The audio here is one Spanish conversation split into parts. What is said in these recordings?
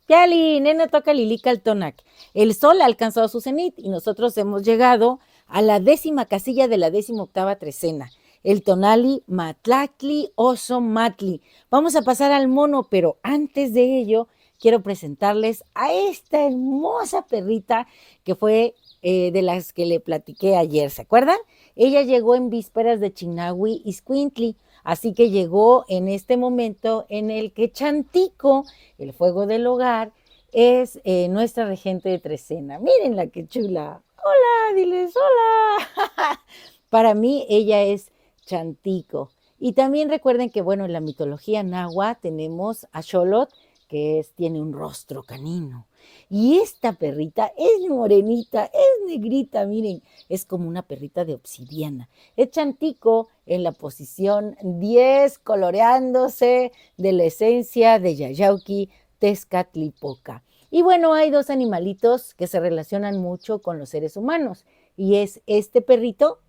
Yali, nena toca Lilica al Tonac. El sol ha alcanzado su cenit y nosotros hemos llegado a la 10ª casilla de la 18ª trecena. El tonali Matlacli Oso Matli. Vamos a pasar al mono, pero antes de ello quiero presentarles a esta hermosa perrita que fue de las que le platiqué ayer, ¿se acuerdan? Ella llegó en vísperas de Chinahui y Squintly, así que llegó en este momento en el que Chantico, el fuego del hogar, es nuestra regente de trecena. Mírenla qué chula. Hola, diles hola. Para mí ella es Chantico. Y también recuerden que, bueno, en la mitología náhuatl tenemos a Xolotl, que tiene un rostro canino. Y esta perrita es morenita, es negrita, miren, es como una perrita de obsidiana. Es Chantico en la posición 10, coloreándose de la esencia de Yayauqui Tezcatlipoca. Y bueno, hay dos animalitos que se relacionan mucho con los seres humanos, y es este perrito,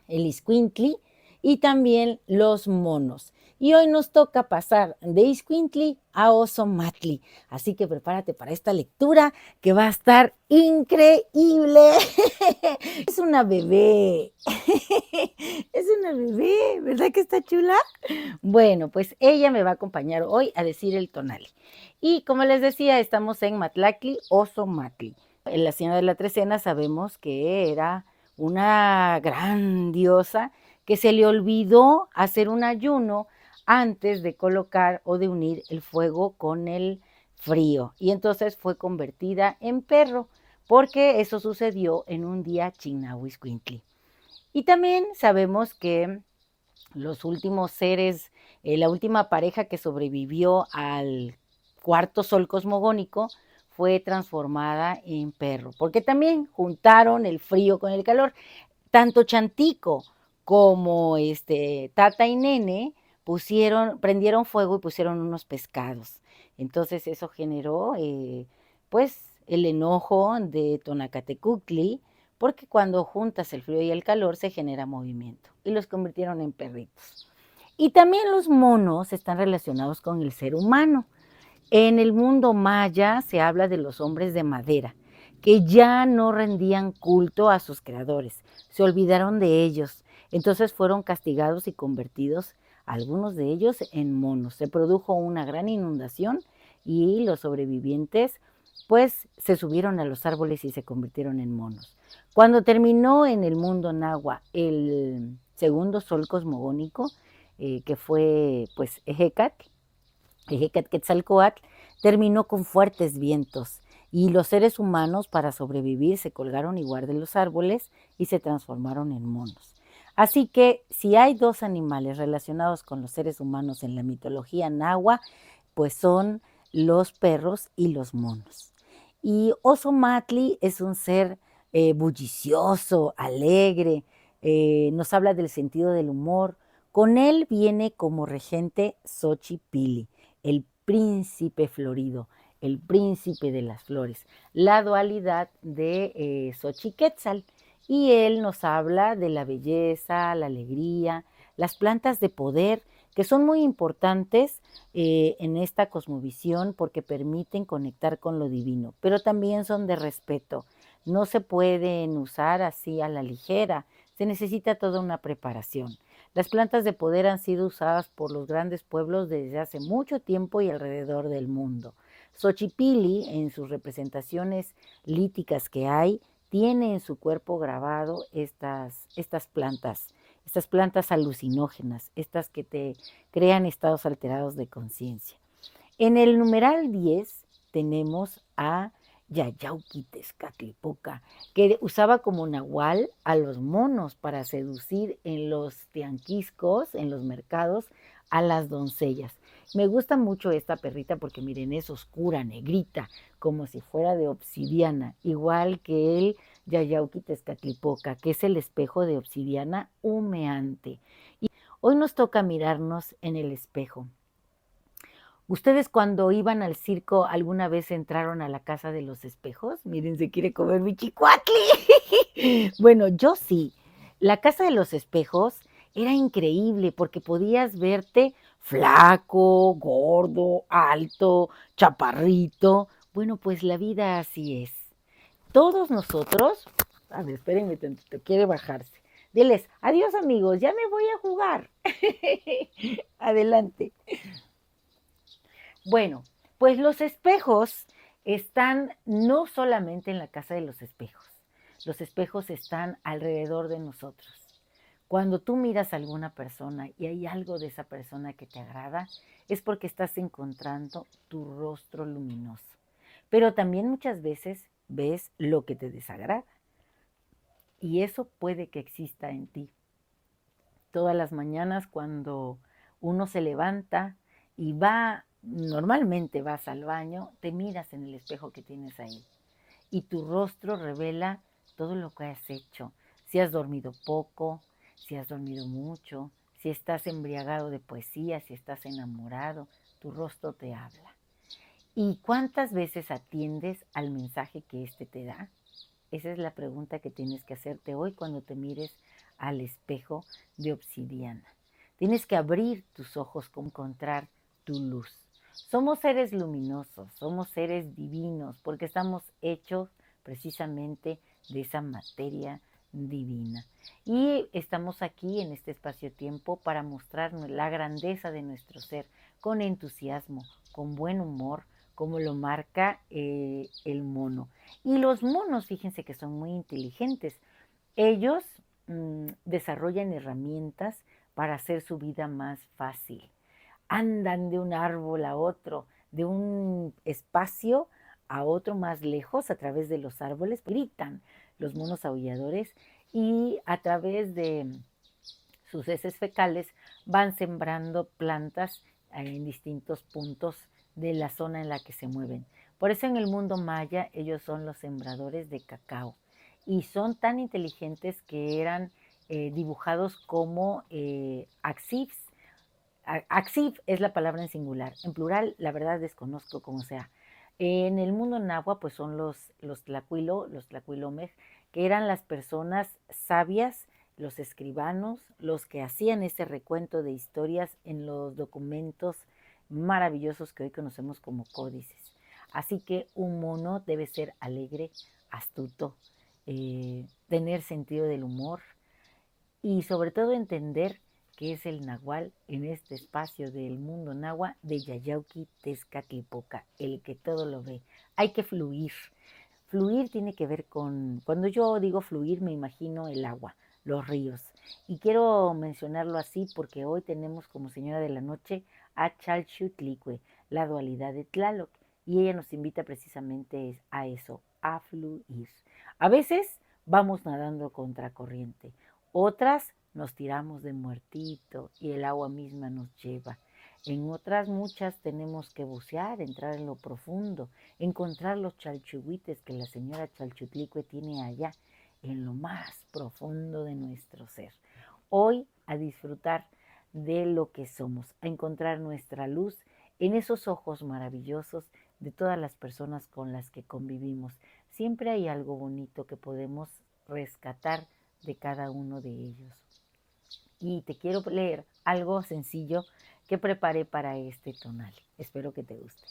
el Iscuintli, y también los monos. Y hoy nos toca pasar de Iscuintli a Oso Matli. Así que prepárate para esta lectura que va a estar increíble. Es una bebé. Es una bebé, ¿verdad que está chula? Bueno, pues ella me va a acompañar hoy a decir el tonali. Y como les decía, estamos en Matlacli, Oso Matli. En la Señora de la Trecena sabemos que era una gran diosa que se le olvidó hacer un ayuno antes de colocar o de unir el fuego con el frío. Y entonces fue convertida en perro, porque eso sucedió en un día Chignahuizcuintli. Y también sabemos que los últimos seres, la última pareja que sobrevivió al cuarto sol cosmogónico fue transformada en perro, porque también juntaron el frío con el calor. Tanto Chantico como Tata y Nene prendieron fuego y pusieron unos pescados. Entonces eso generó pues el enojo de Tonacatecuhtli, porque cuando juntas el frío y el calor se genera movimiento, y los convirtieron en perritos. Y también los monos están relacionados con el ser humano. En el mundo maya se habla de los hombres de madera, que ya no rendían culto a sus creadores, se olvidaron de ellos, entonces fueron castigados y convertidos, algunos de ellos, en monos. Se produjo una gran inundación y los sobrevivientes pues se subieron a los árboles y se convirtieron en monos. Cuando terminó en el mundo náhuatl el segundo sol cosmogónico, que fue pues Ejecatl terminó con fuertes vientos, y los seres humanos, para sobrevivir, se colgaron igual de los árboles y se transformaron en monos. Así que si hay dos animales relacionados con los seres humanos en la mitología náhuatl, pues son los perros y los monos. Y Oso Matli es un ser bullicioso, alegre, nos habla del sentido del humor. Con él viene como regente Xochipilli, el príncipe florido, el príncipe de las flores, la dualidad de Xochiquetzal. Y él nos habla de la belleza, la alegría, las plantas de poder, que son muy importantes en esta cosmovisión porque permiten conectar con lo divino, pero también son de respeto. No se pueden usar así a la ligera, se necesita toda una preparación. Las plantas de poder han sido usadas por los grandes pueblos desde hace mucho tiempo y alrededor del mundo. Xochipilli, en sus representaciones líticas que hay, tiene en su cuerpo grabado estas plantas alucinógenas, estas que te crean estados alterados de conciencia. En el numeral 10 tenemos a Yayauqui Tezcatlipoca, que usaba como nahual a los monos para seducir en los tianquiscos, en los mercados, a las doncellas. Me gusta mucho esta perrita porque miren, es oscura, negrita, como si fuera de obsidiana, igual que el Yayauqui Tezcatlipoca, que es el espejo de obsidiana humeante. Y hoy nos toca mirarnos en el espejo. ¿Ustedes cuando iban al circo alguna vez entraron a la casa de los espejos? Miren, se quiere comer mi chicuatli. Bueno, yo sí. La casa de los espejos era increíble porque podías verte flaco, gordo, alto, chaparrito. Bueno, pues la vida así es. Todos nosotros, a ver, espérenme tantito, quiere bajarse. Diles, adiós amigos, ya me voy a jugar. Adelante. Bueno, pues los espejos están no solamente en la casa de los espejos están alrededor de nosotros. Cuando tú miras a alguna persona y hay algo de esa persona que te agrada, es porque estás encontrando tu rostro luminoso. Pero también muchas veces ves lo que te desagrada y eso puede que exista en ti. Todas las mañanas cuando uno se levanta y normalmente vas al baño, te miras en el espejo que tienes ahí y tu rostro revela todo lo que has hecho. Si has dormido poco, si has dormido mucho, si estás embriagado de poesía, si estás enamorado, tu rostro te habla. ¿Y cuántas veces atiendes al mensaje que éste te da? Esa es la pregunta que tienes que hacerte hoy cuando te mires al espejo de obsidiana. Tienes que abrir tus ojos para encontrar tu luz. Somos seres luminosos, somos seres divinos, porque estamos hechos precisamente de esa materia divina. Y estamos aquí en este espacio-tiempo para mostrar la grandeza de nuestro ser con entusiasmo, con buen humor, como lo marca el mono. Y los monos, fíjense que son muy inteligentes. Ellos desarrollan herramientas para hacer su vida más fácil. Andan de un árbol a otro, de un espacio a otro más lejos a través de los árboles, gritan los monos aulladores y a través de sus heces fecales van sembrando plantas en distintos puntos de la zona en la que se mueven. Por eso en el mundo maya ellos son los sembradores de cacao y son tan inteligentes que eran dibujados como axifs. Axif es la palabra en singular, en plural la verdad desconozco cómo sea. En el mundo náhuatl pues son los tlacuilo, los tlacuilomej, que eran las personas sabias, los escribanos, los que hacían ese recuento de historias en los documentos maravillosos que hoy conocemos como códices. Así que un mono debe ser alegre, astuto, tener sentido del humor y sobre todo entender que es el nahual en este espacio del mundo náhuatl de Yayauqui Tezcatlipoca, el que todo lo ve. Hay que fluir. Fluir tiene que ver con, cuando yo digo fluir me imagino el agua, los ríos. Y quiero mencionarlo así porque hoy tenemos como señora de la noche a Chalchutlicue, la dualidad de Tlaloc. Y ella nos invita precisamente a eso, a fluir. A veces vamos nadando contracorriente, otras nos tiramos de muertito y el agua misma nos lleva. En otras muchas tenemos que bucear, entrar en lo profundo, encontrar los chalchuhuites que la señora Chalchutlicue tiene allá, en lo más profundo de nuestro ser. Hoy a disfrutar de lo que somos, a encontrar nuestra luz en esos ojos maravillosos de todas las personas con las que convivimos. Siempre hay algo bonito que podemos rescatar de cada uno de ellos. Y te quiero leer algo sencillo que preparé para este tonal. Espero que te guste.